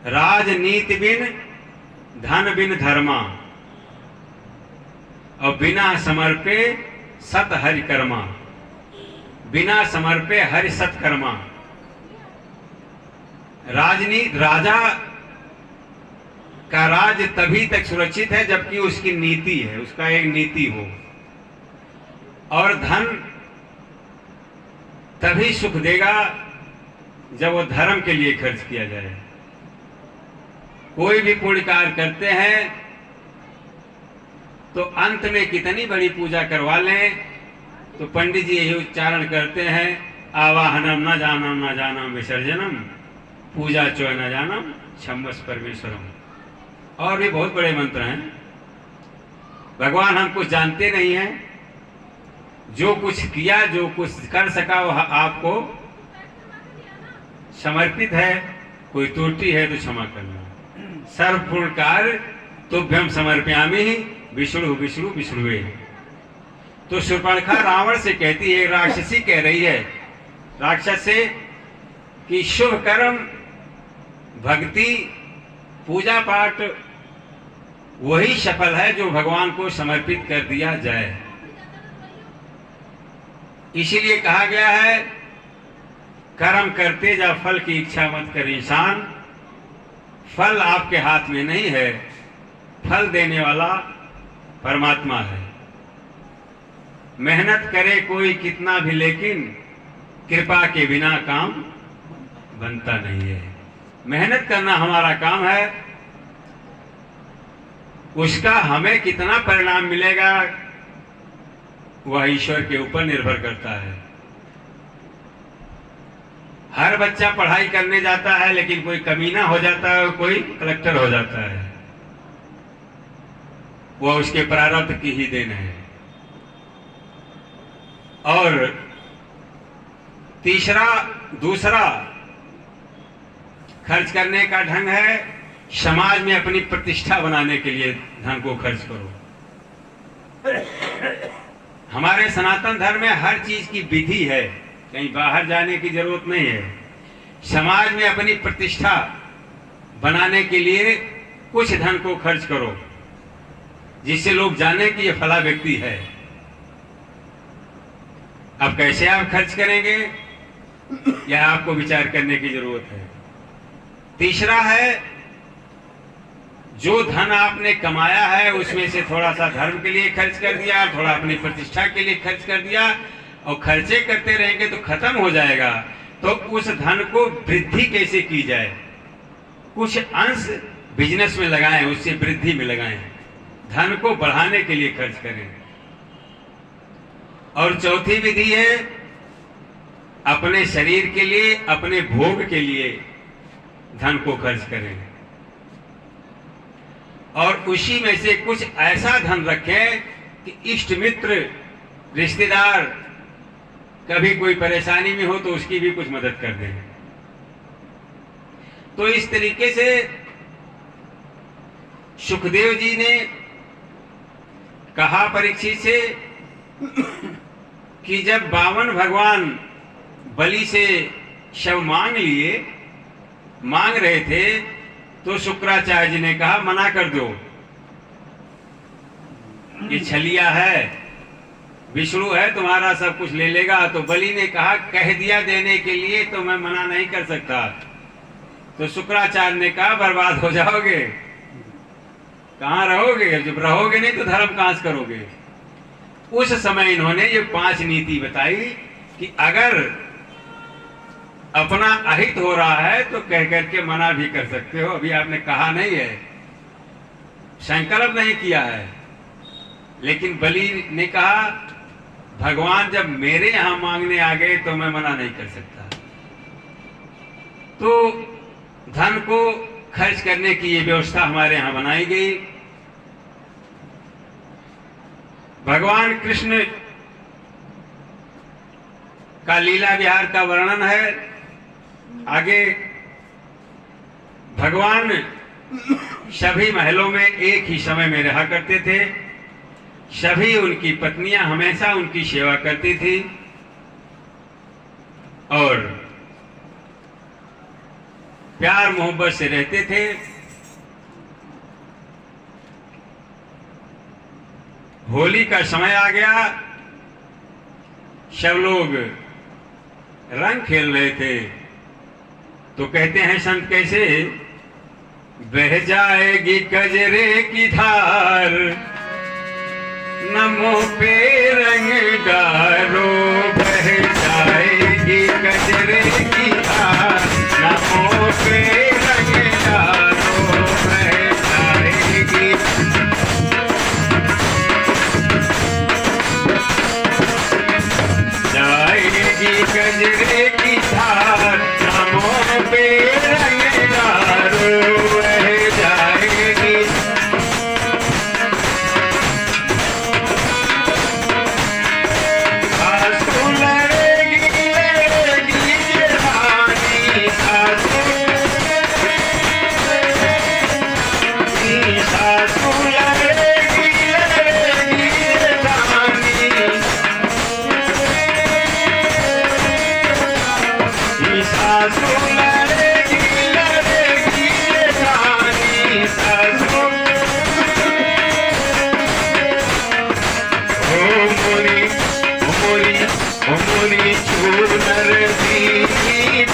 राजनीति बिन धन बिन धर्मा, और बिना समर्पे सत हरि कर्मा। बिना समर्पे हरि सत्कर्मा। राजनीति, राजा का राज तभी तक सुरक्षित है जबकि उसकी नीति है, उसका एक नीति हो। और धन तभी सुख देगा जब वो धर्म के लिए खर्च किया जाए। कोई भी पुण्य कार्य करते हैं तो अंत में कितनी बड़ी पूजा करवा लें तो पंडित जी यही उच्चारण करते हैं, आवाहनम न जानम न जानम विसर्जनम, पूजा चो न जानम क्षमस परमेश्वरम। और भी बहुत बड़े मंत्र हैं। भगवान हम कुछ जानते नहीं हैं, जो कुछ किया, जो कुछ कर सका वह आपको समर्पित है। कोई त्रुटि है तो क्षमा करना। सर्वपूर्ण कार्य तुभ्यम समर्पयामि विष्णु विष्णु विष्णुवे। तो शूर्पणखा रावण से कहती है, राक्षसी कह रही है राक्षस से कि शुभ कर्म, भक्ति, पूजा पाठ वही सफल है जो भगवान को समर्पित कर दिया जाए। इसीलिए कहा गया है, कर्म करते जा फल की इच्छा मत कर इंसान। फल आपके हाथ में नहीं है, फल देने वाला परमात्मा है। मेहनत करे कोई कितना भी, लेकिन कृपा के बिना काम बनता नहीं है। मेहनत करना हमारा काम है, उसका हमें कितना परिणाम मिलेगा वह ईश्वर के ऊपर निर्भर करता है। हर बच्चा पढ़ाई करने जाता है, लेकिन कोई कमीना हो जाता है, कोई कलेक्टर हो जाता है। वह उसके प्रारब्ध की ही देन है। और दूसरा खर्च करने का ढंग है, समाज में अपनी प्रतिष्ठा बनाने के लिए धन को खर्च करो। हमारे सनातन धर्म में हर चीज की विधि है, कहीं बाहर जाने की जरूरत नहीं है। समाज में अपनी प्रतिष्ठा बनाने के लिए कुछ धन को खर्च करो, जिससे लोग जाने कि ये फला व्यक्ति है। अब कैसे आप खर्च करेंगे यह आपको विचार करने की जरूरत है। तीसरा है, जो धन आपने कमाया है उसमें से थोड़ा सा धर्म के लिए खर्च कर दिया, थोड़ा अपनी प्रतिष्ठा के लिए खर्च कर दिया, और खर्चे करते रहेंगे तो खत्म हो जाएगा। तो उस धन को वृद्धि कैसे की जाए, कुछ अंश बिजनेस में लगाएं, उससे वृद्धि में लगाएं, धन को बढ़ाने के लिए खर्च करें। और चौथी विधि है, अपने शरीर के लिए, अपने भोग के लिए धन को खर्च करें, और उसी में से कुछ ऐसा धन रखें कि इष्ट मित्र रिश्तेदार कभी कोई परेशानी में हो तो उसकी भी कुछ मदद कर दें। तो इस तरीके से सुखदेव जी ने कहा परीक्षित से कि जब बावन भगवान बलि से शव मांग रहे थे तो शुक्राचार्य जी ने कहा मना कर दो, ये छलिया है, विष्णु है, तुम्हारा सब कुछ ले लेगा। तो बलि ने कहा कह दिया देने के लिए तो मैं मना नहीं कर सकता। तो शुक्राचार्य ने कहा बर्बाद हो जाओगे, कहां रहोगे, जब रहोगे नहीं तो धर्म कहां से करोगे। उस समय इन्होंने ये 5 नीति बताई कि अगर अपना अहित हो रहा है तो कह करके मना भी कर सकते हो। अभी आपने कहा नहीं है, संकल्प नहीं किया है, लेकिन बलि ने कहा भगवान जब मेरे यहां मांगने आ गए तो मैं मना नहीं कर सकता। तो धन को खर्च करने की ये व्यवस्था हमारे यहां बनाई गई। भगवान कृष्ण का लीला विहार का वर्णन है आगे। भगवान सभी महलों में एक ही समय में रहा करते थे, सभी उनकी पत्नियां हमेशा उनकी सेवा करती थी, और प्यार मोहब्बत से रहते थे। होली का समय आ गया, सब लोग रंग खेल रहे थे, तो कहते हैं संत कैसे, बह जाएगी कजरे की धार, नमो पे रंग डारो, बह जाएगी कजरे की धार, नमो पे रंग डारो, बह जाएगी। जाएगी कजरे की धार, नमो पे रंग डारो, बह जाएगी। सासू लड़ेगी लड़ेगी जेठानी, सासू लड़ेगी लड़ेगी जेठानी, सासू लड़ेगी लड़ेगी जेठानी, सासू ओ मोरी चूनर दी